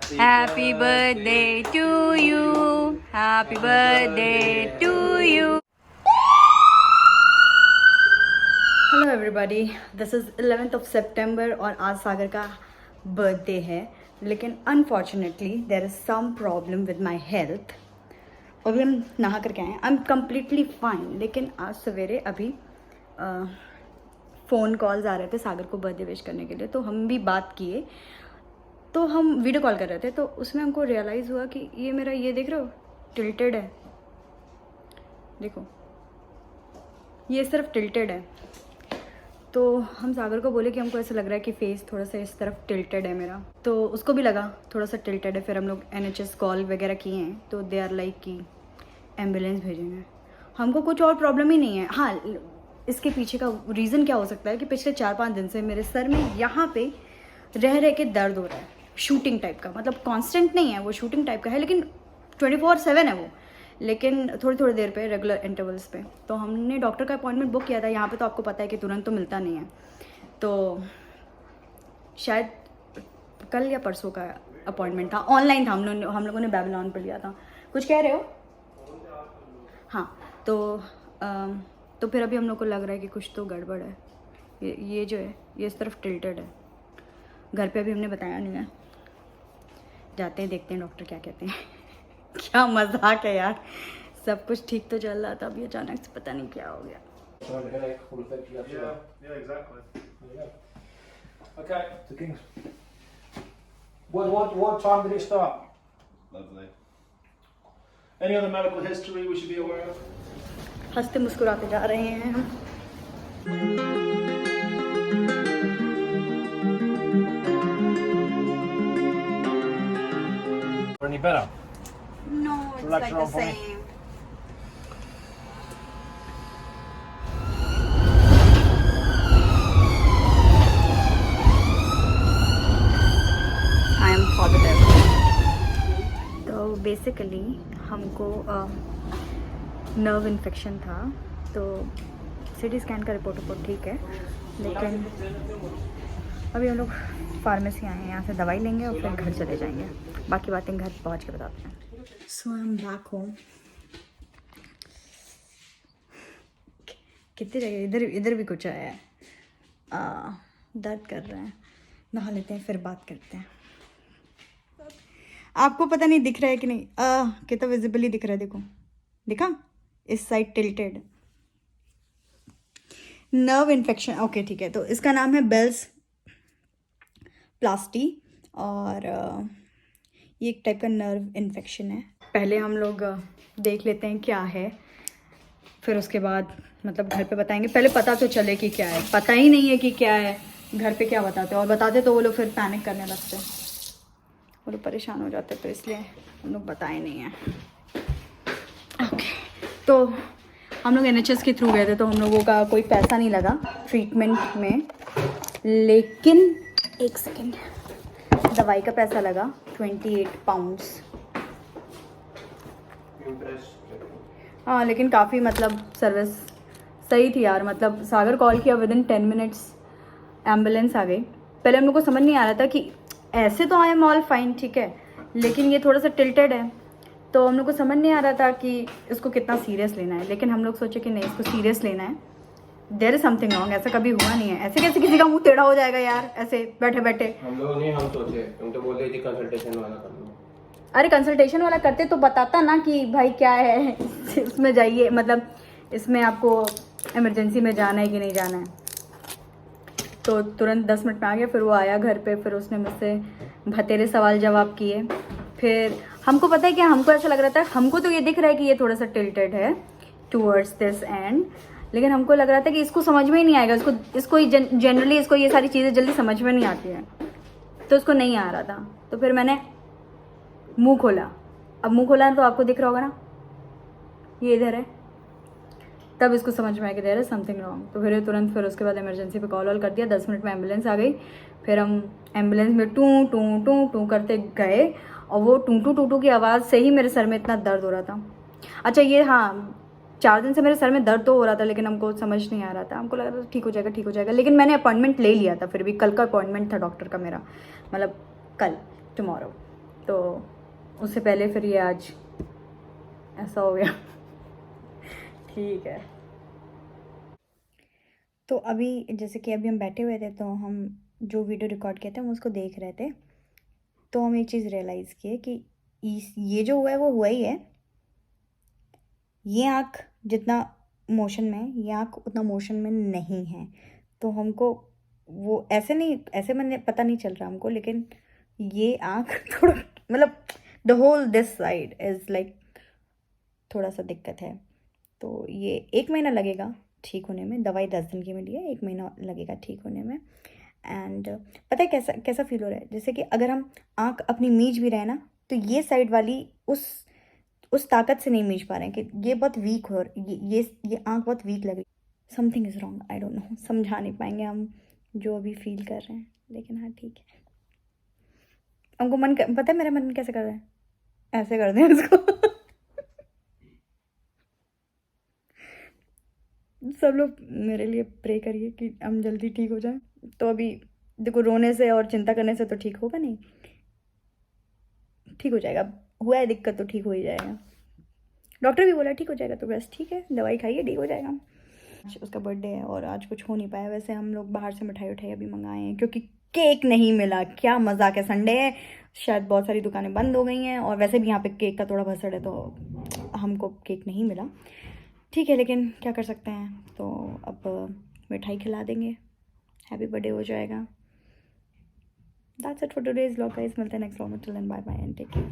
Happy birthday to you. Happy birthday to you. Hello everybody, this is 11th of September और आज सागर का birthday है। लेकिन unfortunately there is some problem with my health. अभी हम नहा करके आए हैं, आई एम कम्प्लीटली फाइन। लेकिन आज सवेरे अभी फ़ोन कॉल्स आ रहे थे सागर को बर्थडे विश करने के लिए, तो हम भी बात किए। तो हम वीडियो कॉल कर रहे थे, तो उसमें हमको रियलाइज़ हुआ कि ये मेरा, ये देख रहे हो, टिल्टेड है। देखो, ये सिर्फ टिल्टेड है। तो हम सागर को बोले कि हमको ऐसा लग रहा है कि फेस थोड़ा सा इस तरफ टिल्टेड है मेरा, तो उसको भी लगा थोड़ा सा टिल्टेड है। फिर हम लोग NHS कॉल वगैरह किए हैं, तो दे आर लाइक कि एम्बुलेंस भेजेंगे। हमको कुछ और प्रॉब्लम ही नहीं है। हाँ, इसके पीछे का रीज़न क्या हो सकता है कि पिछले 4-5 दिन से मेरे सर में यहाँ पे रह रह के दर्द हो रहा है, शूटिंग टाइप का। मतलब कांस्टेंट नहीं है वो, शूटिंग टाइप का है, लेकिन 24/7 है वो, लेकिन थोड़ी थोड़ी देर पे, रेगुलर इंटरवल्स पे। तो हमने डॉक्टर का अपॉइंटमेंट बुक किया था। यहाँ पे तो आपको पता है कि तुरंत तो मिलता नहीं है, तो शायद कल या परसों का अपॉइंटमेंट था, ऑनलाइन था। हम लोगों ने बेबीलोन पर लिया था। कुछ कह रहे हो? हाँ, तो फिर अभी हम लोग को लग रहा है कि कुछ तो गड़बड़ है। ये जो है, ये इस तरफ टिल्टेड है। घर पे अभी हमने बताया नहीं है, जाते हैं देखते हैं डॉक्टर क्या कहते हैं। क्या मजाक है यार, सब कुछ ठीक तो चल रहा था, अभी अचानक से पता नहीं क्या हो गया। Yeah, exactly. Okay. The Kings. What time did it start? Lovely. Any other medical history we should be aware of? हंसते मुस्कुराते जा रहे हैं हम। Any better? No, it's Relax like your the arm for me. same. I am positive. तो basically हमको nerve infection था, तो CT स्कैन का रिपोर्ट ठीक है। लेकिन अभी हम लोग फार्मेसी आए हैं, यहाँ से दवाई लेंगे और फिर घर चले जाएंगे। बाकी बातें घर पहुँच के बताते हैं। सो आई एम बैक होम। कितनी जगह इधर भी कुछ आया है, दर्द कर रहे हैं। नहा लेते हैं, फिर बात करते हैं। आपको पता नहीं दिख रहा है कि नहीं, कितना विजिबली दिख रहा है। देखो, दिखा, इस side tilted, nerve infection. Okay ठीक है, तो इसका नाम है बेल्स प्लास्टी, और ये एक टाइप का नर्व इन्फेक्शन है। पहले हम लोग देख लेते हैं क्या है, फिर उसके बाद मतलब घर पे बताएंगे। पहले पता तो चले कि क्या है। पता ही नहीं है कि क्या है, घर पे क्या बताते हैं, और बताते तो वो लोग फिर पैनिक करने लगते हैं, वो लोग परेशान हो जाते हैं, तो इसलिए हम लोग बताए नहीं हैं। ओके, तो हम लोग NHS के थ्रू गए थे, तो हम लोगों का कोई पैसा नहीं लगा ट्रीटमेंट में, लेकिन एक सेकेंड, दवाई का पैसा लगा 28 पाउंड्स। हाँ, लेकिन काफ़ी मतलब सर्विस सही थी यार। मतलब सागर कॉल किया, विद इन 10 मिनट्स एम्बुलेंस आ गई। पहले हम लोग को समझ नहीं आ रहा था कि ऐसे तो आई एम ऑल फाइन, ठीक है, लेकिन ये थोड़ा सा टिल्टेड है, तो हम लोग को समझ नहीं आ रहा था कि इसको कितना सीरियस लेना है। लेकिन हम लोग सोचे कि नहीं, इसको सीरियस लेना है। देयर इज समथिंग रॉन्ग, ऐसा कभी हुआ नहीं है। ऐसे कैसे किसी का मुंह टेढ़ा हो जाएगा यार, ऐसे बैठे बैठे। हम लोग नहीं, हम सोचे, हम तो बोल रहे थे कंसल्टेशन वाला कर लो। अरे कंसल्टेशन वाला करते तो बताता ना कि भाई क्या है, इसमें जाइए, मतलब इसमें आपको इमरजेंसी में जाना है कि नहीं जाना है। तो तुरंत 10 मिनट में आ गया। फिर वो आया घर पे, फिर उसने मुझसे भतेरे सवाल जवाब किए। फिर हमको पता है क्या, हमको ऐसा लग रहा था, हमको तो ये दिख रहा है कि ये थोड़ा सा टिल्टेड है टूवर्ड्स दिस एंड, लेकिन हमको लग रहा था कि इसको समझ में ही नहीं आएगा। इसको जनरली इसको ये सारी चीज़ें जल्दी समझ में नहीं आती हैं, तो इसको नहीं आ रहा था। तो फिर मैंने मुंह खोला। अब मुंह खोला तो आपको दिख रहा होगा ना, ये इधर है। तब इसको समझ में आया कि देयर इज समथिंग रॉन्ग। तो फिर तुरंत फिर उसके बाद इमरजेंसी पे कॉल कर दिया। 10 मिनट में एम्बुलेंस आ गई। फिर हम एम्बुलेंस में टू टू टू टू करते गए, और वो टू टू टू टू की आवाज़ से ही मेरे सर में इतना दर्द हो रहा था। अच्छा ये, हाँ, 4 दिन से मेरे सर में दर्द तो हो रहा था, लेकिन हमको समझ नहीं आ रहा था। हमको लग रहा था ठीक हो जाएगा, ठीक हो जाएगा। लेकिन मैंने अपॉइंटमेंट ले लिया था। फिर भी कल का अपॉइंटमेंट था डॉक्टर का मेरा, मतलब कल, टुमारो। तो उससे पहले फिर ये आज ऐसा हो गया। ठीक है। तो अभी जैसे कि अभी हम बैठे हुए थे, तो हम जो वीडियो रिकॉर्ड किए थे हम उसको देख रहे थे, तो हम एक चीज़ रियलाइज़ किए कि ये जो हुआ है वो हुआ ही है। ये आँख जितना मोशन में है, ये आँख उतना मोशन में नहीं है। तो हमको वो ऐसे नहीं, ऐसे मैंने पता नहीं चल रहा हमको, लेकिन ये आँख थोड़ा मतलब the whole this side is like थोड़ा सा दिक्कत है। तो ये 1 महीना लगेगा ठीक होने में। दवाई 10 दिन की मिली है, 1 महीना लगेगा ठीक होने में। एंड पता है कैसा कैसा फील हो रहा है, जैसे कि अगर हम आँख अपनी मीच भी रहे ना, तो ये साइड वाली उस ताकत से नहीं मीच पा रहे हैं कि ये बहुत वीक हो, ये आँख बहुत वीक लग रही। Something is wrong, I don't know, समझा नहीं पाएंगे हम जो अभी फील कर रहे हैं, लेकिन हाँ ठीक है। हमको पता है मेरा मन कैसे कर रहा है, ऐसे कर दें उसको। सब लोग मेरे लिए प्रे करिए कि हम जल्दी ठीक हो जाएं। तो अभी देखो, रोने से और चिंता करने से तो ठीक होगा नहीं, ठीक हो जाएगा। हुआ है दिक्कत तो ठीक हो ही जाएगा। डॉक्टर भी बोला ठीक हो जाएगा, तो बस ठीक है, दवाई खाइए ठीक हो जाएगा। आज उसका बर्थडे है और आज कुछ हो नहीं पाया। वैसे हम लोग बाहर से मिठाई उठाई अभी मंगाए हैं, क्योंकि केक नहीं मिला। क्या मजाक है, संडे है, शायद बहुत सारी दुकानें बंद हो गई हैं, और वैसे भी यहाँ पे केक का थोड़ा भसड़ है, तो हमको केक नहीं मिला। ठीक है, लेकिन क्या कर सकते हैं। तो अब मिठाई खिला देंगे, हैप्पी बर्थडे हो जाएगा। That's it for today's vlog guys. मिलते हैं नेक्स्ट व्लॉग में। Till then bye bye and take care.